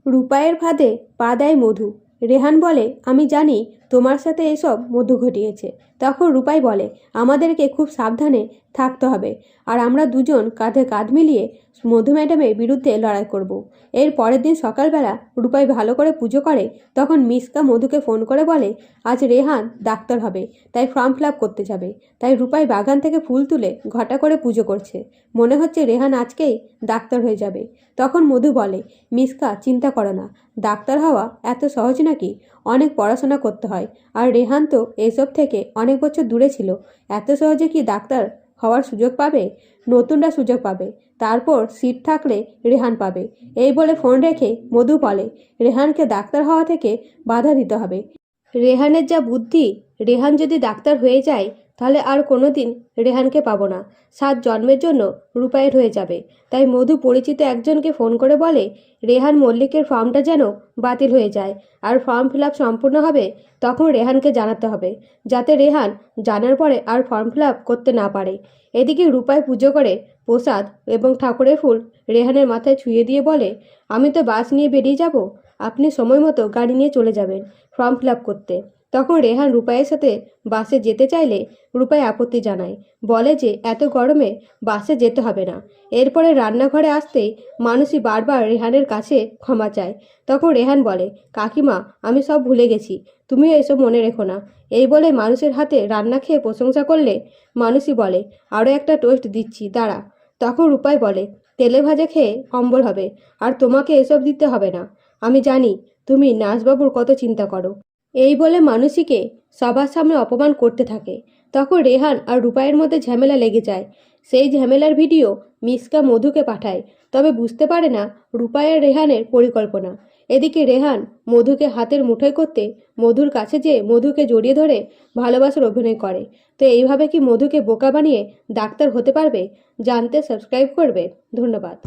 রূপায়ের ফাঁদে পা দেয় মধু। রেহান বলে, আমি জানি তোমার সাথে এসব মধু ঘটিয়েছে। তখন রূপাই বলে, আমাদেরকে খুব সাবধানে থাকতে হবে, আর আমরা দুজন কাঁধে কাঁধ মিলিয়ে মধু ম্যাডামের বিরুদ্ধে লড়াই করব। এর পরের দিন সকালবেলা রূপাই ভালো করে পুজো করে। তখন মিসকা মধুকে ফোন করে বলে, আজ রেহান ডাক্তার হবে, তাই ফর্ম ফিল আপ করতে যাবে। তাই রূপাই বাগান থেকে ফুল তুলে ঘটা করে পুজো করছে। মনে হচ্ছে রেহান আজকেই ডাক্তার হয়ে যাবে। তখন মধু বলে, মিসকা চিন্তা করো না, ডাক্তার হওয়া এত সহজ নাকি? অনেক পড়াশোনা করতে হয়, আর রেহান তো এসব থেকে অনেক বছর দূরে ছিল। এত সহজে কি ডাক্তার হওয়ার সুযোগ পাবে? নতুনরা সুযোগ পাবে, তারপর সিট থাকলে রেহান পাবে। এই বলে ফোন রেখে মধু বলে, রেহানকে ডাক্তার হওয়া থেকে বাধা দিতে হবে। রেহানের যা বুদ্ধি, রেহান যদি ডাক্তার হয়ে যায় তাহলে আর কোনো দিন রেহানকে পাবো না। 7 জন্মের জন্য রূপায়ের হয়ে যাবে। তাই মধু পরিচিত একজনকে ফোন করে বলে, রেহান মল্লিকের ফর্মটা যেন বাতিল হয়ে যায়, আর ফর্ম ফিল আপ সম্পূর্ণ হবে তখন রেহানকে জানাতে হবে, যাতে রেহান জানার পরে আর ফর্ম ফিল আপ করতে না পারে। এদিকে রূপায় পুজো করে প্রসাদ এবং ঠাকুরের ফুল রেহানের মাথায় ছুঁয়ে দিয়ে বলে, আমি তো বাস নিয়ে বেরিয়ে যাব, আপনি সময় মতো গাড়ি নিয়ে চলে যাবেন ফর্ম ফিল আপ করতে। তখন রেহান রূপাইয়ের সাথে বাসে যেতে চাইলে রূপাই আপত্তি জানায়, বলে যে এত গরমে বাসে যেতে হবে না। এরপরে রান্নাঘরে আসতেই মানুষই বারবার রেহানের কাছে ক্ষমা চায়। তখন রেহান বলে, কাকিমা আমি সব ভুলে গেছি, তুমিও এসব মনে রেখো না। এই বলে মানুষের হাতে রান্না খেয়ে প্রশংসা করলে মানুষই বলে, আরও একটা টোস্ট দিচ্ছি দাঁড়া। তখন রূপাই বলে, তেলে ভাজা খেয়ে অম্বল হবে, আর তোমাকে এসব দিতে হবে না। আমি জানি তুমি নার্সবাবুর কত চিন্তা করো। এই বলে মানুষীকে সবার সামনে অপমান করতে থাকে। তখন রেহান আর রূপাইয়ের মধ্যে ঝামেলা লেগে যায়। সেই ঝামেলার ভিডিও মিসকা মধুকে পাঠায়, তবে বুঝতে পারে না রূপাই আর রেহানের পরিকল্পনা। এদিকে রেহান মধুকে হাতের মুঠোয় করতে মধুর কাছে যেয়ে মধুকে জড়িয়ে ধরে ভালোবাসার অভিনয় করে। তো এইভাবে কি মধুকে বোকা বানিয়ে ডাক্তার হতে পারবে? জানতে সাবস্ক্রাইব করবে। ধন্যবাদ।